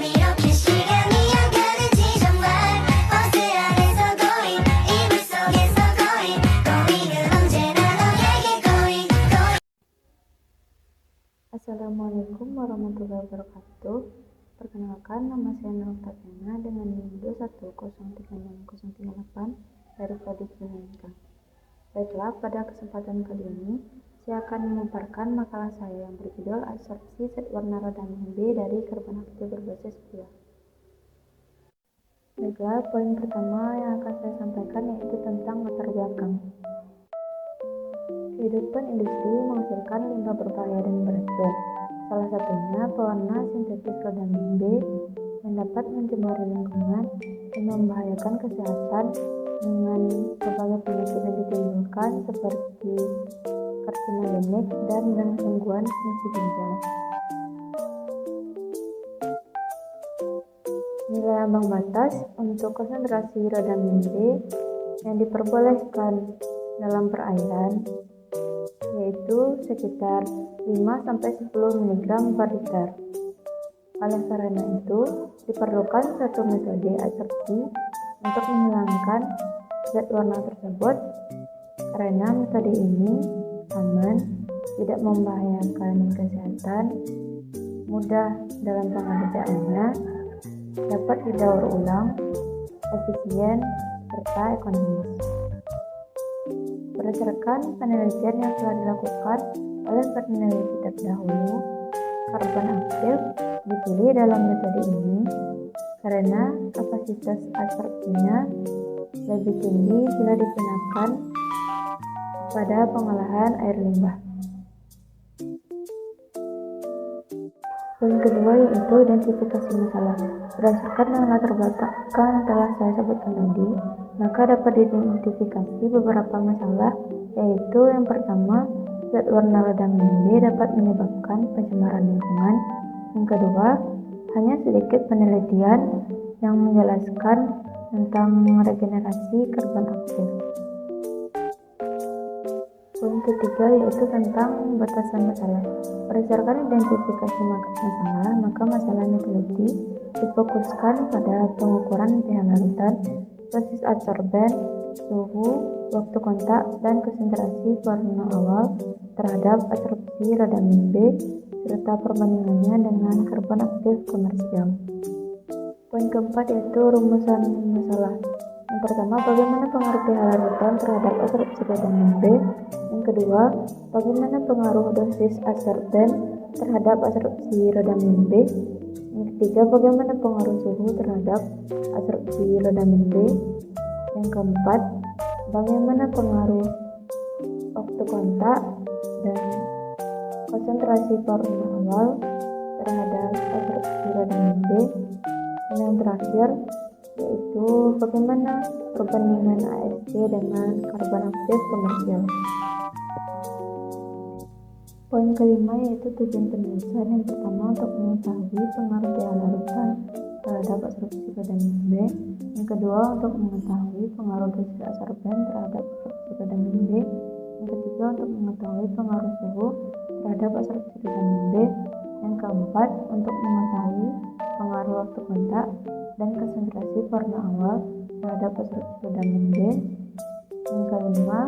이렇게 시간이 약간은 정말 버스 안에서 going 이불 속에서 going 언제나 너에게 going. Assalamualaikum warahmatullahi wabarakatuh. Perkenalkan, nama saya Nurul Tatiana dengan NIM 2136038 dari Prodi Kriminalika. Baiklah, pada kesempatan kali ini saya akan memaparkan makalah saya yang berjudul Absorpsi Zat warna rhodamine B dari karbon aktif berbasis pria. Baiklah, poin pertama yang akan saya sampaikan yaitu tentang latar belakang. Kehidupan industri menghasilkan limbah berbahaya dan beracun. Salah satunya pewarna sintetis rhodamine B yang dapat mencemari lingkungan dan membahayakan kesehatan dengan berbagai penyakit yang ditimbulkan seperti karsinogenik dan gangguan fungsi ginjal. Nilai ambang batas untuk konsentrasi rhodamine B yang diperbolehkan dalam perairan yaitu sekitar 5-10 mg per liter. Oleh karena itu, diperlukan satu metode absorpsi untuk menghilangkan zat warna tersebut karena metode ini aman, tidak membahayakan kesehatan, mudah dalam pengerjaannya, dapat didaur ulang, efisien, serta ekonomis. Berdasarkan penelitian yang telah dilakukan oleh peneliti terdahulu, karbon aktif dipilih dalam metode ini karena kapasitas absorpsinya lebih tinggi bila digunakan pada pengolahan air limbah. Poin kedua yaitu identifikasi masalah. Berdasarkan dengan latar belakang yang telah saya sebutkan tadi, maka dapat diidentifikasi beberapa masalah, yaitu yang pertama, zat warna rhodamine B dapat menyebabkan pencemaran lingkungan. Yang kedua, hanya sedikit penelitian yang menjelaskan tentang regenerasi karbon aktif. Poin ketiga yaitu tentang batasan masalah. Berdasarkan identifikasi masalah, maka masalah yang diteliti difokuskan pada pengukuran pH larutan, proses adsorben, suhu, waktu kontak, dan konsentrasi warna awal terhadap absorpsi rhodamine B serta perbandingannya dengan karbon aktif komersial. Poin keempat yaitu rumusan masalah. Yang pertama, bagaimana pengaruh pH larutan terhadap absorpsi rhodamine B. Yang kedua, bagaimana pengaruh dosis adsorben terhadap absorpsi rhodamine B. Yang ketiga, bagaimana pengaruh suhu terhadap absorpsi rhodamine B. Yang keempat, bagaimana pengaruh waktu kontak dan konsentrasi warna awal terhadap absorpsi rhodamine B. Dan yang terakhir yaitu bagaimana perbandingan ASC dengan karbon aktif komersial. Poin kelima yaitu tujuan penelitian. Yang pertama, untuk mengetahui pengaruh pH larutan terhadap absorpsi rhodamine B. Yang kedua, untuk mengetahui pengaruh dosis adsorben terhadap absorpsi rhodamine B. Yang ketiga, untuk mengetahui pengaruh suhu terhadap absorpsi rhodamine B. Yang keempat, untuk mengetahui pengaruh waktu kontak dan konsentrasi warna awal terhadap absorpsi rhodamine B. Yang kelima,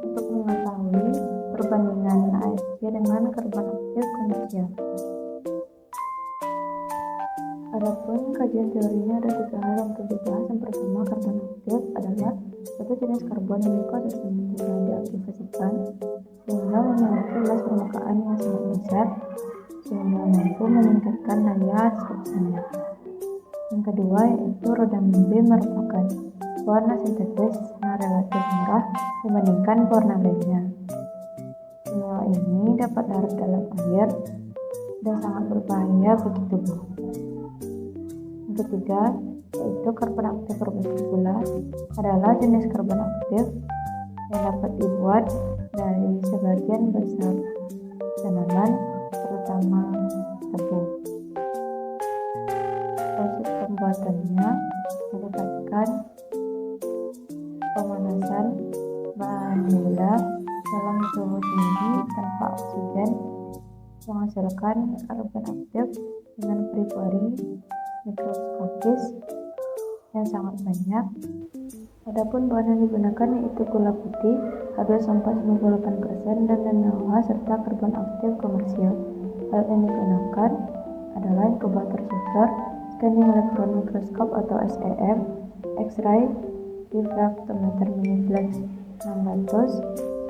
untuk mengetahui perbandingan ASC dengan karbon aktif komersial. Adapun kajian teorinya ada 3 hal yang perlu dibahas. Yang pertama, karbon aktif adalah suatu jenis karbon yang dikonsumsi diaktifkan sehingga memiliki luas permukaan yang sangat besar sehingga mampu meningkatkan daya absorpsinya. Yang kedua yaitu rhodamine B merupakan pewarna sintetis yang relatif murah dibandingkan pewarna lainnya. Senyawa ini dapat larut dalam air dan sangat berbahaya bagi tubuh. Yang ketiga yaitu karbon aktif berbasis gula adalah jenis karbon aktif yang dapat dibuat dari sebagian besar tanaman, terutama tebu. Proses pembuatannya melibatkan pemanasan bahan gula dalam suhu tinggi tanpa oksigen, menghasilkan karbon aktif dengan free mikroskopis yang sangat banyak. Adapun bahan yang digunakan yaitu gula putih H2SO4 98% dan NaOH serta karbon aktif komersial. Alat yang digunakan adalah inkubator shifter, scanning electron microscope atau SEM, X-ray diffractometer miniflex 600,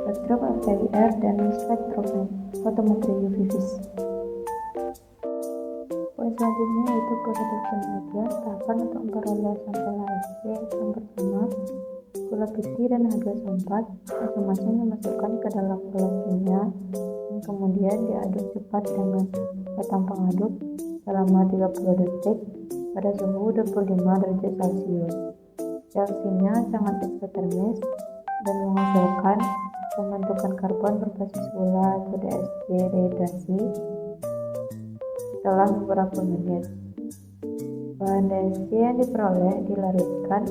spektrum FTIR dan spektrofotometri UV vis. Poin selanjutnya yaitu prosedur penelitian. Tahapan untuk memperoleh sampel HSG yang pertama, gula putih dan H2SO4 masing-masing dimasukkan ke dalam gelas kimia dan kemudian diaduk cepat dengan batang pengaduk selama 30 detik pada suhu 25 derajat Celcius. Reaksinya sangat eksotermis dan menghasilkan pembentukan karbon berbasis gula atau DSG dehidrasi setelah beberapa menit. Bahan DSG yang diperoleh dilarutkan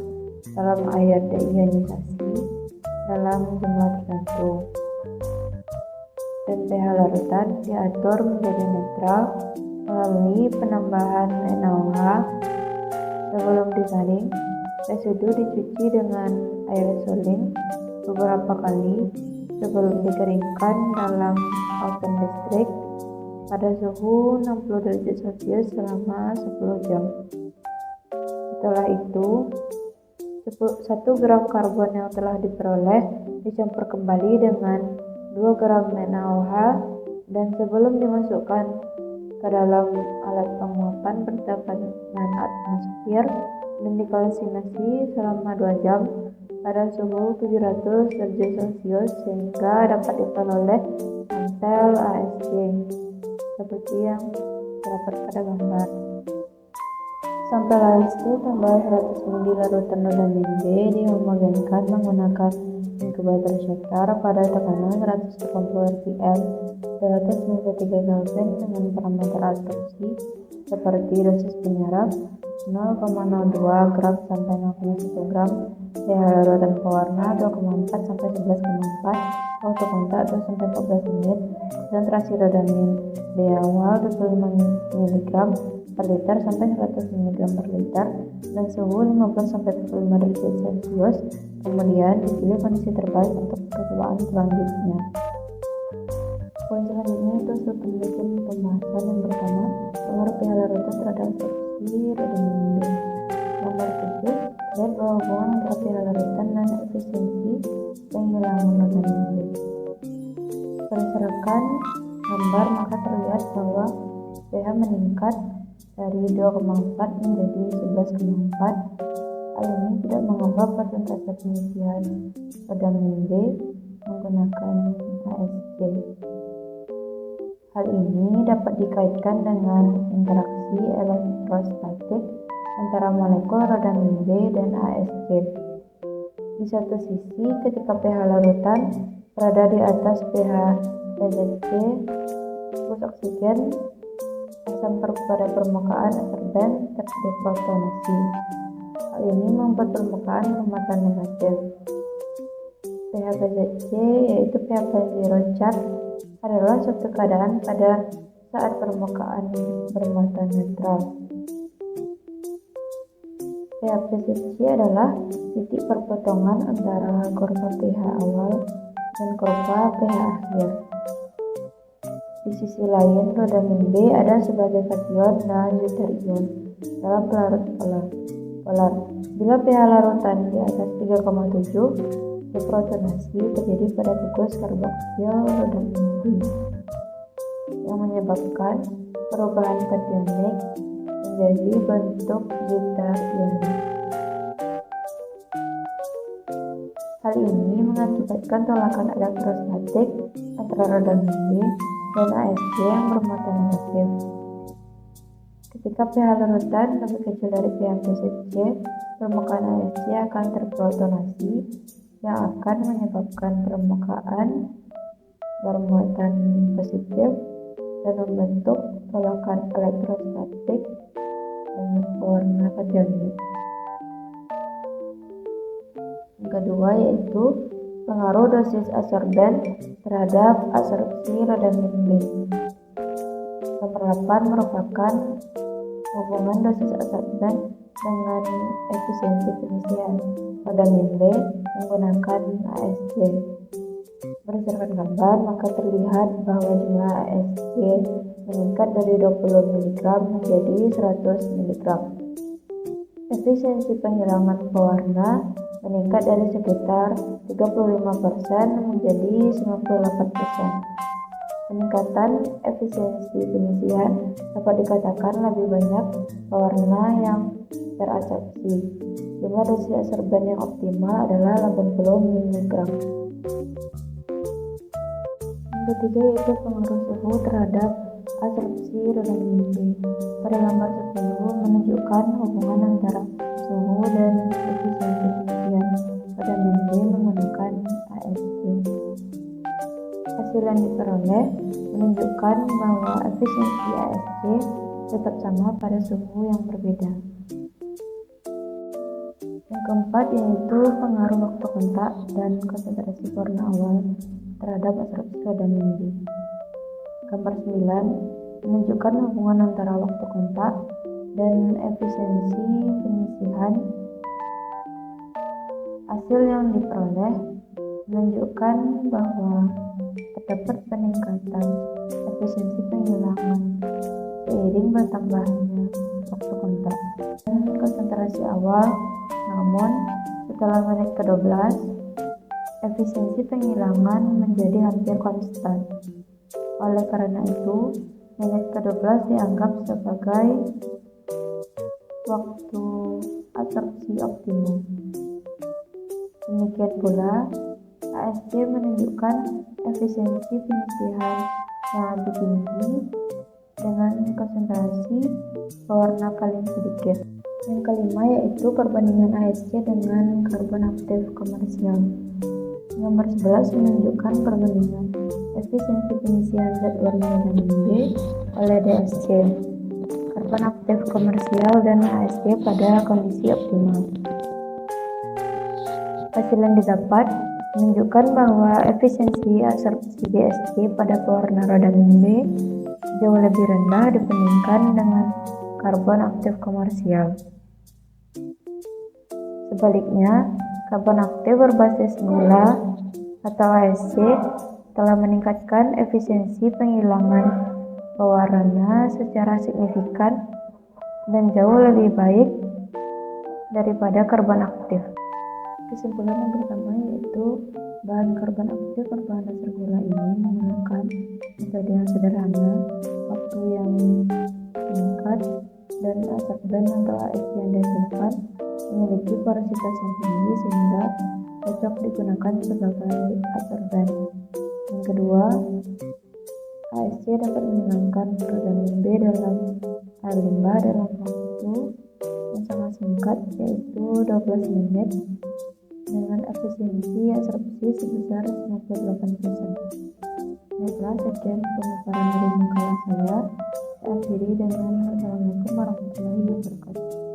dalam air deionisasi dalam jumlah tertentu dan pH larutan diatur menjadi netral melalui penambahan NaOH sebelum disaring. Residu dicuci dengan air suling beberapa kali sebelum dikeringkan dalam oven listrik pada suhu 60 derajat Celcius selama 10 jam. Setelah itu, 1 gram karbon yang telah diperoleh dicampur kembali dengan 2 gram NaOH dan sebelum dimasukkan ke dalam alat penguapan bertekanan atmosfer dan dikalsinasi selama 2 jam pada suhu 700 derajat Celcius sehingga dapat diperoleh sampel HSG seperti yang terdapat pada gambar. Sampel HSG tambah 100 ml larutan rodamin B dihomogenkan menggunakan inkubator shifter pada tekanan 180 rpm 293 Kelvin dengan parameter absorpsi seperti dosis penyerap 0,02 gram sampai 0,1 gram, pH larutan pewarna 2,4 sampai 11,4, waktu kontak 2 sampai 14 menit, konsentrasi rodamin B awal 25 mg per liter sampai 100 mg per liter dan suhu 15 sampai 45 derajat Celcius. Kemudian dipilih kondisi terbaik untuk percobaan selanjutnya. Poin selanjutnya itu hasil penelitian pembahasan. Yang pertama, pengaruh pH larutan terhadap absorpsi rodamin B. Nomor 7, lihat bahwa hubungan antara pH larutan dan efisiensi penghilangan rodamin B. Berdasarkan gambar maka terlihat bahwa pH meningkat dari 2,4 menjadi 11,4. Hal ini tidak mengubah persentase pengisian rodamin B menggunakan HSG. Hal ini dapat dikaitkan dengan interaksi elektrostatik antara molekul rodamin B dan HSG. Di satu sisi, ketika pH larutan berada di atas pH PZC, plus oksigen asam pada permukaan absorben terdeprotonasi. Hal ini membuat permukaan bermuatan negatif. pH PZC yaitu pH zero charge adalah suatu keadaan pada saat permukaan bermuatan netral. pH PZC adalah titik perpotongan antara kurva pH awal dan kurva pH akhir. Di sisi lain, rodamin B ada sebagai kation dan deuterium dalam pelarut polar. Bila pH larutan di atas 3,7, deprotonasi terjadi pada gugus karboksil rodamin B yang menyebabkan perubahan kationik menjadi bentuk zeta ionik. Hal ini mengakibatkan tolakan elektrostatik antara rodamin B dan HSG yang bermuatan negatif. Ketika pH larutan lebih kecil dari pH PZC, permukaan HSG akan terprotonasi yang akan menyebabkan permukaan bermuatan positif dan membentuk tolakan elektrostatik dengan warna kationik. Yang kedua yaitu pengaruh dosis absorben terhadap absorpsi rodamin B. Nomor 8 merupakan hubungan dosis absorban dengan efisiensi pengisian vitamin B menggunakan ASC. Berdasarkan gambar, maka terlihat bahwa jumlah ASC meningkat dari 20 mg menjadi 100 mg. Efisiensi penghilangan pewarna meningkat dari sekitar 35% menjadi 98%. Peningkatan efisiensi pengisian dapat dikatakan lebih banyak pewarna yang terabsorpsi. Jumlah dosis absorban yang optimal adalah 80 mg. Yang ketiga yaitu pengaruh suhu terhadap absorpsi vitamin B. Pada gambar 10 menunjukkan hubungan antara suhu dan efisiensi pengisian vitamin B menggunakan ASC. Hasil yang diperoleh menunjukkan bahwa efisiensi ASC tetap sama pada suhu yang berbeda. Yang keempat yaitu pengaruh waktu kontak dan konsentrasi pewarna awal terhadap absorpsi vitamin B. Gambar 9 menunjukkan hubungan antara waktu kontak dan efisiensi pengisian. Hasil yang diperoleh menunjukkan bahwa terdapat peningkatan efisiensi penghilangan seiring bertambahnya waktu kontak dan konsentrasi awal. Namun, setelah menit ke-12, efisiensi penghilangan menjadi hampir konstan. Oleh karena itu, menit ke-12 dianggap sebagai waktu absorpsi optimum. Demikian pula, ASC menunjukkan efisiensi pengisian yang lebih tinggi dengan konsentrasi pewarna paling sedikit. Yang kelima yaitu perbandingan ASC dengan karbon aktif komersial. Gambar 11 menunjukkan perbandingan efisiensi pengisian zat warna vitamin B oleh DSC, karbon aktif komersial dan ASC pada kondisi optimal. Hasil yang didapat menunjukkan bahwa efisiensi absorpsi DSC pada pewarna vitamin B jauh lebih rendah dibandingkan dengan karbon aktif komersial. Sebaliknya, karbon aktif berbasis gula atau ASC telah meningkatkan efisiensi penghilangan pewarna secara signifikan dan jauh lebih baik daripada karbon aktif. Kesimpulan yang pertama yaitu bahan karbon aktif berbahan dasar gula ini menggunakan metode yang sederhana, waktu yang singkat, dan absorban atau ASC yang dihasilkan memiliki porositas yang tinggi sehingga cocok digunakan sebagai absorban. Yang kedua, ASC dapat menghilangkan vitamin B dalam air limbah dalam waktu yang sangat singkat yaitu 12 menit dengan efisiensi absorpsi sebesar 98%. Baiklah, sekian pemaparan dari makalah saya. Saya akhiri dengan Assalamualaikum warahmatullahi wabarakatuh.